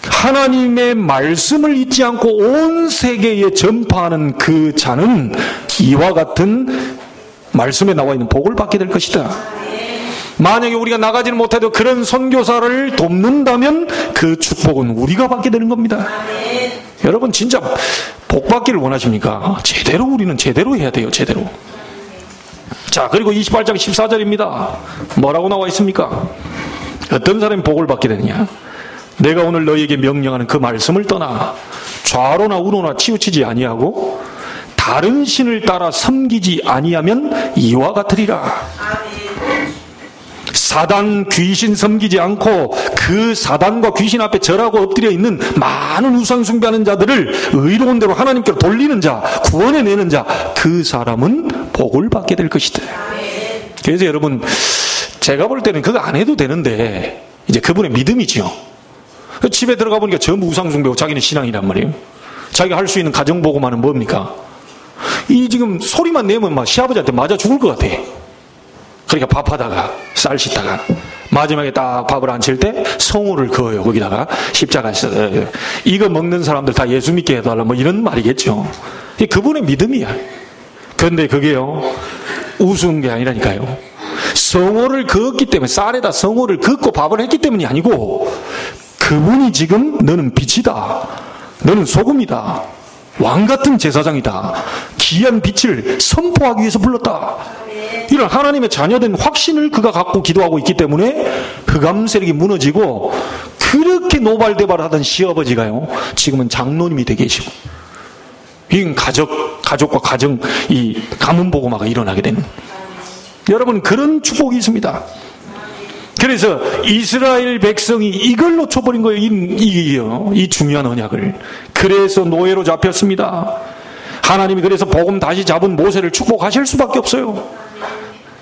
하나님의 말씀을 잊지 않고 온 세계에 전파하는 그 자는 이와 같은 말씀에 나와 있는 복을 받게 될 것이다. 만약에 우리가 나가지는 못해도 그런 선교사를 돕는다면 그 축복은 우리가 받게 되는 겁니다. 여러분 진짜 복 받기를 원하십니까? 우리는 제대로 해야 돼요. 제대로. 자, 그리고 28장 14절입니다. 뭐라고 나와 있습니까? 어떤 사람이 복을 받게 되느냐? 내가 오늘 너희에게 명령하는 그 말씀을 떠나 좌로나 우로나 치우치지 아니하고 다른 신을 따라 섬기지 아니하면 이와 같으리라. 사단 귀신 섬기지 않고 그 사단과 귀신 앞에 절하고 엎드려 있는 많은 우상 숭배하는 자들을 의로운 대로 하나님께로 돌리는 자, 구원해내는 자, 그 사람은 복을 받게 될 것이다. 그래서 여러분, 제가 볼 때는 그거 안 해도 되는데 이제 그분의 믿음이죠. 집에 들어가 보니까 전부 우상 숭배고 자기는 신앙이란 말이에요. 자기가 할 수 있는 가정보고만은 뭡니까? 이 지금 소리만 내면 막 시아버지한테 맞아 죽을 것 같아. 그러니까 밥하다가 쌀 씻다가 마지막에 딱 밥을 안 칠 때 성호를 그어요. 거기다가 십자가 있어요. 이거 먹는 사람들 다 예수 믿게 해달라 뭐 이런 말이겠죠. 그분의 믿음이야. 그런데 그게요 우스운 게 아니라니까요. 성호를 그었기 때문에 쌀에다 성호를 긋고 밥을 했기 때문이 아니고 그분이 지금 너는 빛이다. 너는 소금이다. 왕같은 제사장이다. 귀한 빛을 선포하기 위해서 불렀다. 이런 하나님의 자녀된 확신을 그가 갖고 기도하고 있기 때문에 흑암 세력이 무너지고 그렇게 노발대발하던 시아버지가요 지금은 장로님이 되게 계시고 이건 가족과 가정 이 가문 보고마가 일어나게 되는 여러분 그런 축복이 있습니다. 그래서 이스라엘 백성이 이걸로 쳐버린 거예요. 이 중요한 언약을. 그래서 노예로 잡혔습니다. 하나님이 그래서 복음 다시 잡은 모세를 축복하실 수밖에 없어요.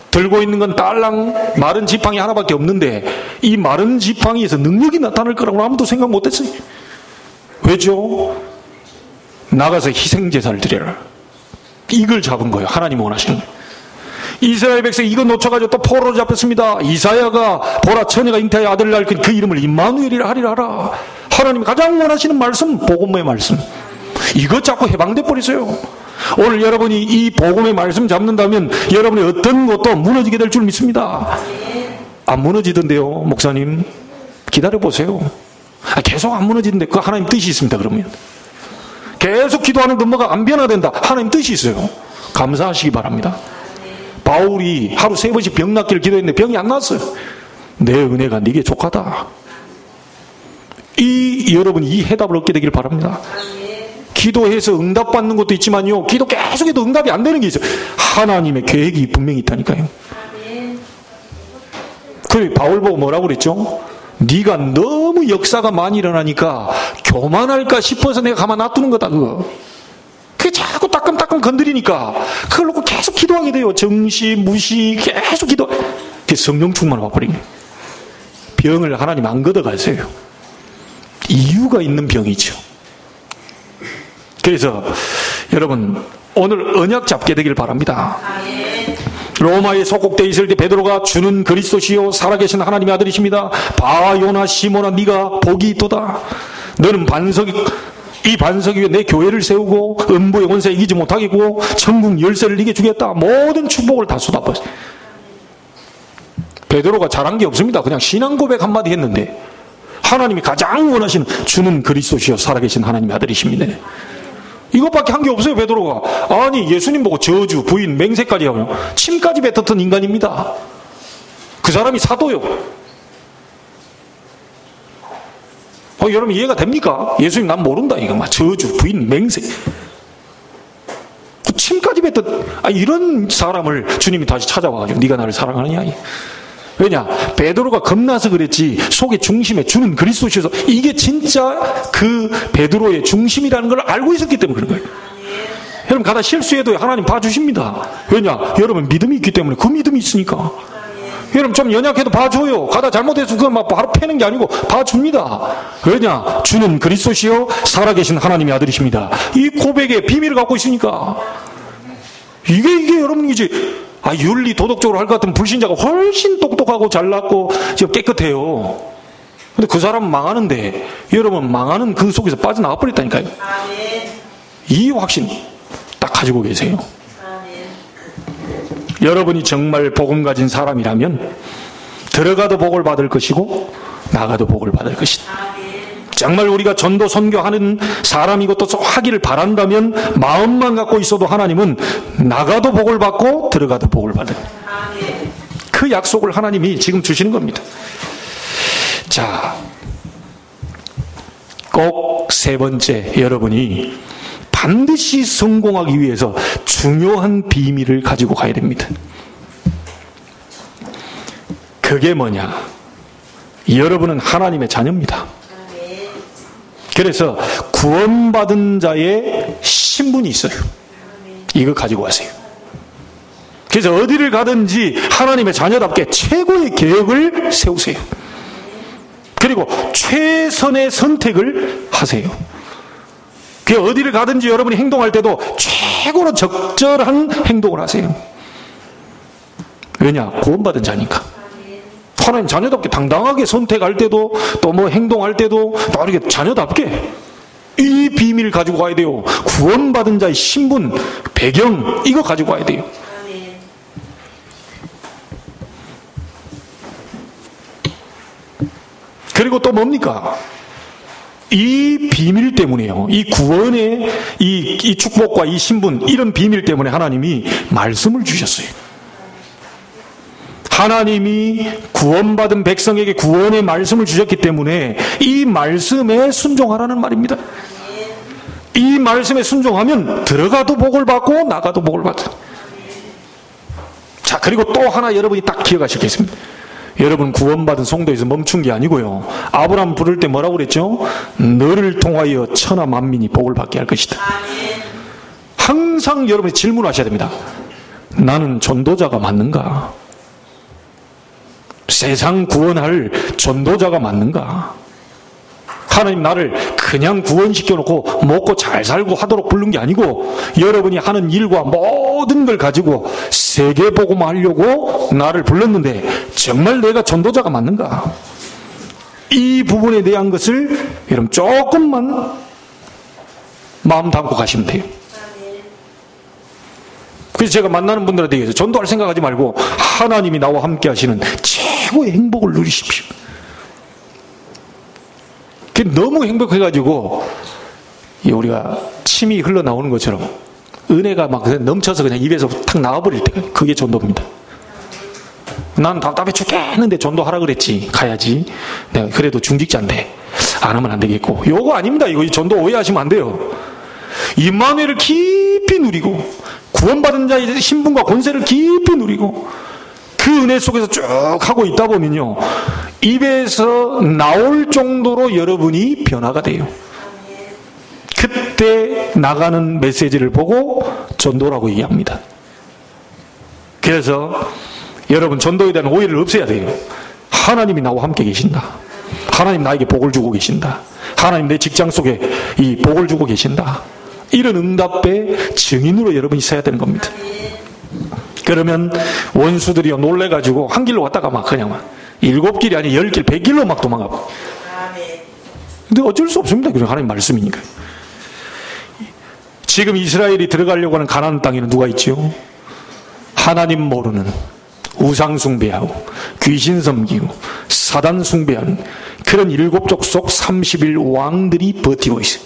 들고 있는 건 딸랑 마른 지팡이 하나밖에 없는데 이 마른 지팡이에서 능력이 나타날 거라고 아무도 생각 못했어요. 왜죠? 나가서 희생제사를 드려라. 이걸 잡은 거예요. 하나님 원하시는 거예요. 이스라엘 백성이 이거 놓쳐가지고 또 포로로 잡혔습니다. 이사야가 보라 처녀가 잉태하여 아들을 낳을 그 이름을 임마누엘이라 하리라 하라. 하나님이 가장 원하시는 말씀, 복음의 말씀. 이것 자꾸 해방돼 버리세요. 오늘 여러분이 이 복음의 말씀 잡는다면 여러분의 어떤 것도 무너지게 될 줄 믿습니다. 안 무너지던데요, 목사님. 기다려보세요. 계속 안 무너지는데 그 하나님 뜻이 있습니다. 그러면 계속 기도하는 것 뭐가 안 변화된다. 하나님 뜻이 있어요. 감사하시기 바랍니다. 바울이 하루 3번씩 병 낫기를 기도했는데 병이 안 났어요. 내 은혜가 네게 족하다. 여러분 이 해답을 얻게 되길 바랍니다. 기도해서 응답받는 것도 있지만요, 기도 계속해도 응답이 안 되는 게 있어요. 하나님의 계획이 분명히 있다니까요. 그래 바울 보고 뭐라고 그랬죠? 네가 너무 역사가 많이 일어나니까 교만할까 싶어서 내가 가만 놔두는 거다. 그거 자꾸 따끔따끔 건드리니까 그걸 놓고 계속 기도하게 돼요. 정시 무시 계속 기도. 성령 충만을 와버리네. 병을 하나님 안 걷어가세요. 이유가 있는 병이죠. 그래서 여러분 오늘 언약 잡게 되길 바랍니다. 로마에 속국되어 있을 때 베드로가 주는 그리스도시요 살아계신 하나님의 아들이십니다. 바요나 시모나 네가 복이 있도다. 너는 이 반석 위에 내 교회를 세우고 음부의 원수에 이기지 못하게 하고 천국 열쇠를 네게 주겠다. 모든 축복을 다 쏟아버려. 베드로가 잘한 게 없습니다. 그냥 신앙 고백 한마디 했는데 하나님이 가장 원하시는 주는 그리스도시요 살아계신 하나님의 아들이십니다. 이것밖에 한 게 없어요. 베드로가. 아니 예수님 보고 저주, 부인, 맹세까지 하고요. 침까지 뱉었던 인간입니다. 그 사람이 사도요. 여러분 이해가 됩니까? 예수님 난 모른다 이거 막 저주, 부인, 맹세. 그 침까지 뱉던 이런 사람을 주님이 다시 찾아와가지고 네가 나를 사랑하느냐. 왜냐? 베드로가 겁나서 그랬지 속의 중심에 주는 그리스도시여서 이게 진짜 그 베드로의 중심이라는 걸 알고 있었기 때문에 그런 거예요. 여러분 가다 실수해도 하나님 봐주십니다. 왜냐? 여러분 믿음이 있기 때문에 그 믿음이 있으니까. 여러분 좀 연약해도 봐줘요. 가다 잘못해서 그거 막 바로 패는 게 아니고 봐줍니다. 왜냐? 주는 그리스도시요 살아계신 하나님의 아들이십니다. 이 고백의 비밀을 갖고 있으니까. 이게 여러분이지. 윤리 도덕적으로 할 것 같은 불신자가 훨씬 똑똑하고 잘났고 깨끗해요. 근데 그 사람은 망하는데 여러분 망하는 그 속에서 빠져나와 버렸다니까요. 이 확신 딱 가지고 계세요. 여러분이 정말 복음 가진 사람이라면 들어가도 복을 받을 것이고 나가도 복을 받을 것이다. 정말 우리가 전도 선교하는 사람이고 또 하기를 바란다면 마음만 갖고 있어도 하나님은 나가도 복을 받고 들어가도 복을 받아요. 그 약속을 하나님이 지금 주시는 겁니다. 자, 꼭 세 번째, 여러분이 반드시 성공하기 위해서 중요한 비밀을 가지고 가야 됩니다. 그게 뭐냐? 여러분은 하나님의 자녀입니다. 그래서 구원받은 자의 신분이 있어요. 이거 가지고 가세요. 그래서 어디를 가든지 하나님의 자녀답게 최고의 계획을 세우세요. 그리고 최선의 선택을 하세요. 그 어디를 가든지 여러분이 행동할 때도 최고로 적절한 행동을 하세요. 왜냐? 구원받은 자니까. 하나님 자녀답게 당당하게 선택할 때도 또 뭐 행동할 때도 또 이렇게 자녀답게 이 비밀을 가지고 가야 돼요. 구원받은 자의 신분, 배경 이거 가지고 가야 돼요. 그리고 또 뭡니까? 이 비밀 때문에요. 이 구원의 이 축복과 이 신분 이런 비밀 때문에 하나님이 말씀을 주셨어요. 하나님이 구원받은 백성에게 구원의 말씀을 주셨기 때문에 이 말씀에 순종하라는 말입니다. 이 말씀에 순종하면 들어가도 복을 받고 나가도 복을 받아요. 자, 그리고 또 하나 여러분이 딱 기억하실 게 있습니다. 여러분 구원받은 성도에서 멈춘 게 아니고요. 아브라함 부를 때 뭐라고 그랬죠? 너를 통하여 천하 만민이 복을 받게 할 것이다. 항상 여러분이 질문하셔야 됩니다. 나는 전도자가 맞는가? 세상 구원할 전도자가 맞는가? 하나님 나를 그냥 구원시켜놓고 먹고 잘 살고 하도록 부른 게 아니고 여러분이 하는 일과 모든 걸 가지고 세계복음화 하려고 나를 불렀는데 정말 내가 전도자가 맞는가? 이 부분에 대한 것을 여러분 조금만 마음 담고 가시면 돼요. 그래서 제가 만나는 분들한테 얘기해서 전도할 생각하지 말고 하나님이 나와 함께 하시는 최고의 행복을 누리십시오. 너무 행복해가지고 우리가 침이 흘러나오는 것처럼 은혜가 막 넘쳐서 그냥 입에서 탁 나와버릴 때가 그게 전도입니다. 난 답답해 죽겠는데 전도하라 그랬지. 가야지. 내가 그래도 중직자인데 안 하면 안 되겠고. 요거 아닙니다. 이거 전도 오해하시면 안 돼요. 임마누엘을 깊이 누리고 구원받은 자의 신분과 권세를 깊이 누리고 그 은혜 속에서 쭉 하고 있다 보면요, 입에서 나올 정도로 여러분이 변화가 돼요. 그때 나가는 메시지를 보고 전도라고 얘기합니다. 그래서 여러분 전도에 대한 오해를 없애야 돼요. 하나님이 나와 함께 계신다. 하나님 나에게 복을 주고 계신다. 하나님 내 직장 속에 이 복을 주고 계신다. 이런 응답의 증인으로 여러분이 서야 되는 겁니다. 그러면 원수들이요 놀래가지고 한 길로 왔다가 막 그냥 막 7길이 아니 10길 100길로 막 도망가고. 근데 어쩔 수 없습니다. 그냥 하나님 말씀이니까. 지금 이스라엘이 들어가려고 하는 가나안 땅에는 누가 있지요? 하나님 모르는, 우상 숭배하고 귀신 섬기고 사단 숭배하는 그런 7족속 30일 왕들이 버티고 있어요.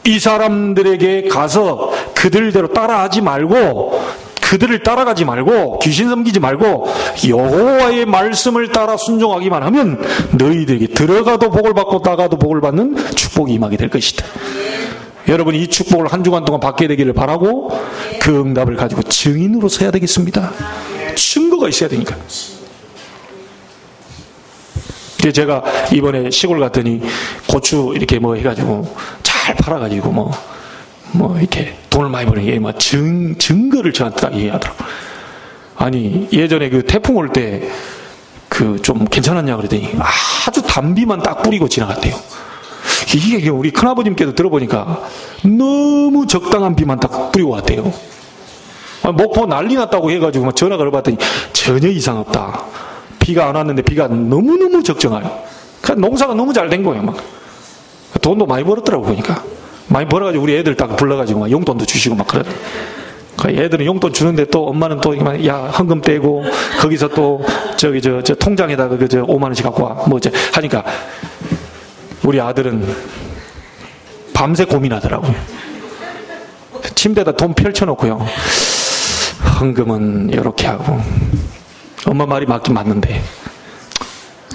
이 사람들에게 가서 그들대로 따라하지 말고, 그들을 따라가지 말고, 귀신 섬기지 말고 여호와의 말씀을 따라 순종하기만 하면 너희들에게 들어가도 복을 받고 나가도 복을 받는 축복이 임하게 될 것이다. 여러분이 이 축복을 한 주간 동안 받게 되기를 바라고 그 응답을 가지고 증인으로 서야 되겠습니다. 증거가 있어야 되니까. 제가 이번에 시골 갔더니 고추 이렇게 뭐 해가지고 잘 팔아가지고 뭐 이렇게 돈을 많이 버는 게 증거를 저한테 딱 얘기하더라고요. 아니 예전에 그 태풍 올 때 그 좀 괜찮았냐 그랬더니 아주 단비만 딱 뿌리고 지나갔대요. 이게 우리 큰아버님께서 들어보니까 너무 적당한 비만 딱 뿌리고 왔대요. 목포 난리 났다고 해가지고 막 전화 걸어봤더니 전혀 이상 없다. 비가 안 왔는데 비가 너무너무 적정해요. 그러니까 농사가 너무 잘 된 거예요. 막 돈도 많이 벌었더라고 보니까. 많이 벌어가지고 우리 애들 딱 불러가지고 막 용돈도 주시고 막 그러더라고요. 애들은 용돈 주는데 또 엄마는 또 야 헌금 떼고 거기서 또 저기 저 통장에다가 그 5만 원씩 갖고 와 뭐 하니까 우리 아들은 밤새 고민하더라고요. 침대에다 돈 펼쳐놓고요. 헌금은 이렇게 하고, 엄마 말이 맞긴 맞는데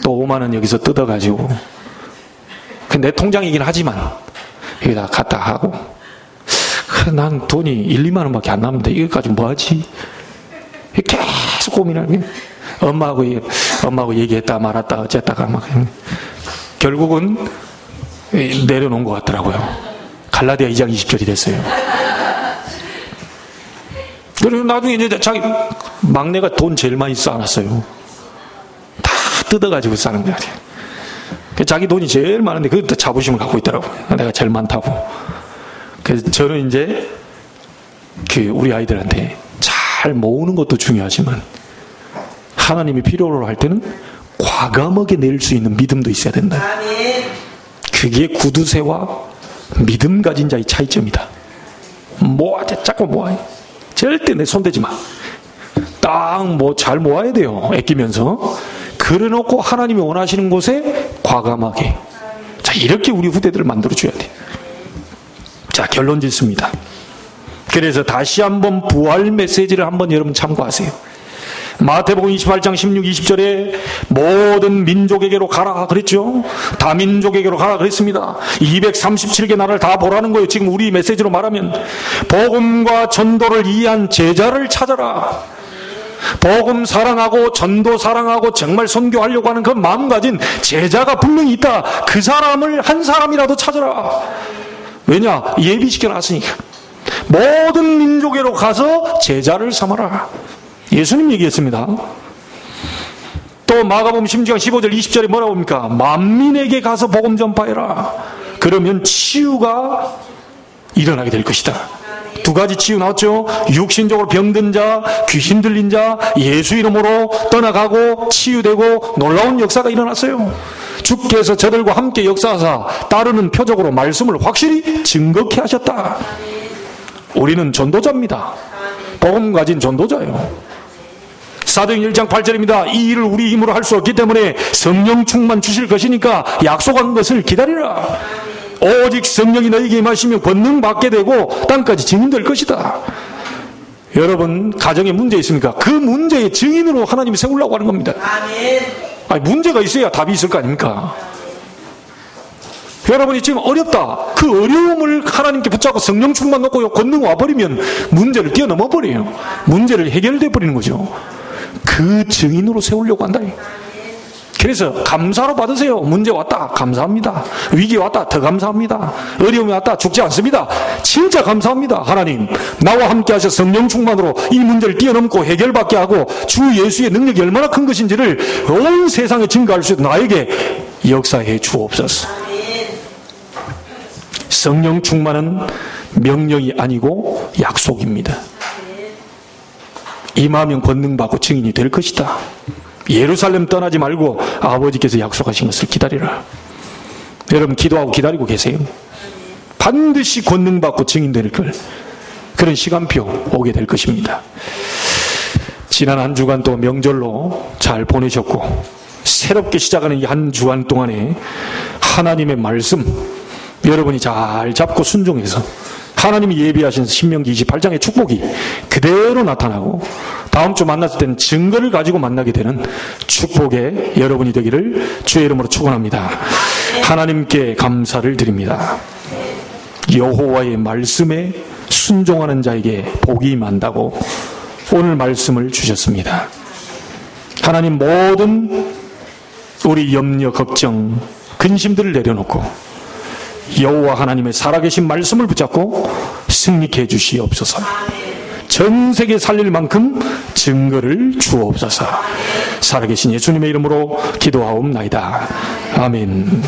또 5만 원 여기서 뜯어가지고, 내 통장이긴 하지만 여기다 갖다 하고, 난 돈이 1, 2만 원밖에 안 남는데 이것까지 뭐하지? 계속 고민하고, 엄마하고 얘기했다 말았다 어쨌다가 막 결국은 내려놓은 것 같더라고요. 갈라디아 2장 20절이 됐어요. 그리고 나중에 이제 자기 막내가 돈 제일 많이 쌓아놨어요. 다 뜯어가지고 싸는 거야. 자기 돈이 제일 많은데 그것도 자부심을 갖고 있더라고요. 내가 제일 많다고. 그래서 저는 이제 우리 아이들한테 잘 모으는 것도 중요하지만 하나님이 필요로 할 때는 과감하게 낼 수 있는 믿음도 있어야 된다. 그게 구두쇠와 믿음 가진 자의 차이점이다. 모아야, 자꾸 모아야. 절대 내 손대지 마. 딱 잘 모아야 돼요. 아끼면서. 그래놓고 하나님이 원하시는 곳에 과감하게. 자, 이렇게 우리 후대들을 만들어줘야 돼. 자, 결론 짓습니다. 그래서 다시 한번 부활 메시지를 한번 여러분 참고하세요. 마태복음 28장 16, 20절에 모든 민족에게로 가라 그랬죠. 다민족에게로 가라 그랬습니다. 237개 나라를 다 보라는 거예요. 지금 우리 메시지로 말하면 복음과 전도를 이해한 제자를 찾아라. 복음 사랑하고 전도 사랑하고 정말 선교하려고 하는 그 마음 가진 제자가 분명히 있다. 그 사람을 한 사람이라도 찾아라. 왜냐? 예비시켜놨으니까. 모든 민족에로 가서 제자를 삼아라. 예수님 얘기했습니다. 또 마가복음 16장 15절 20절에 뭐라고 합니까? 만민에게 가서 복음 전파해라. 그러면 치유가 일어나게 될 것이다. 두 가지 치유 나왔죠. 육신적으로 병든 자, 귀신 들린 자 예수 이름으로 떠나가고 치유되고 놀라운 역사가 일어났어요. 주께서 저들과 함께 역사하사 따르는 표적으로 말씀을 확실히 증거케 하셨다. 우리는 전도자입니다. 복음 가진 전도자예요. 사도행 1장 8절입니다. 이 일을 우리 힘으로 할 수 없기 때문에 성령 충만 주실 것이니까 약속한 것을 기다리라. 오직 성령이 너희에게 임하시면 권능 받게 되고 땅까지 증인될 것이다. 여러분 가정에 문제 있습니까? 그 문제의 증인으로 하나님이 세우려고 하는 겁니다. 아니, 문제가 있어야 답이 있을 거 아닙니까? 여러분이 지금 어렵다. 그 어려움을 하나님께 붙잡고 성령 충만 놓고 권능 와버리면 문제를 뛰어넘어 버려요. 문제를 해결돼 버리는 거죠. 그 증인으로 세우려고 한다. 그래서 감사로 받으세요. 문제 왔다. 감사합니다. 위기 왔다. 더 감사합니다. 어려움이 왔다. 죽지 않습니다. 진짜 감사합니다. 하나님 나와 함께 하셔 성령 충만으로 이 문제를 뛰어넘고 해결받게 하고 주 예수의 능력이 얼마나 큰 것인지를 온 세상에 증거할 수 있도록 나에게 역사해 주옵소서. 성령 충만은 명령이 아니고 약속입니다. 임하면 권능받고 증인이 될 것이다. 예루살렘 떠나지 말고 아버지께서 약속하신 것을 기다리라. 여러분 기도하고 기다리고 계세요. 반드시 권능받고 증인될 걸. 그런 시간표 오게 될 것입니다. 지난 한 주간 또 명절로 잘 보내셨고 새롭게 시작하는 이 한 주간 동안에 하나님의 말씀 여러분이 잘 잡고 순종해서 하나님이 예비하신 신명기 28장의 축복이 그대로 나타나고 다음 주 만났을 때는 증거를 가지고 만나게 되는 축복의 여러분이 되기를 주의 이름으로 축원합니다. 하나님께 감사를 드립니다. 여호와의 말씀에 순종하는 자에게 복이 임한다고 오늘 말씀을 주셨습니다. 하나님 모든 우리 염려, 걱정, 근심들을 내려놓고 여호와 하나님의 살아계신 말씀을 붙잡고 승리케 해주시옵소서. 전 세계 살릴 만큼 증거를 주옵소서. 살아계신 예수님의 이름으로 기도하옵나이다. 아멘.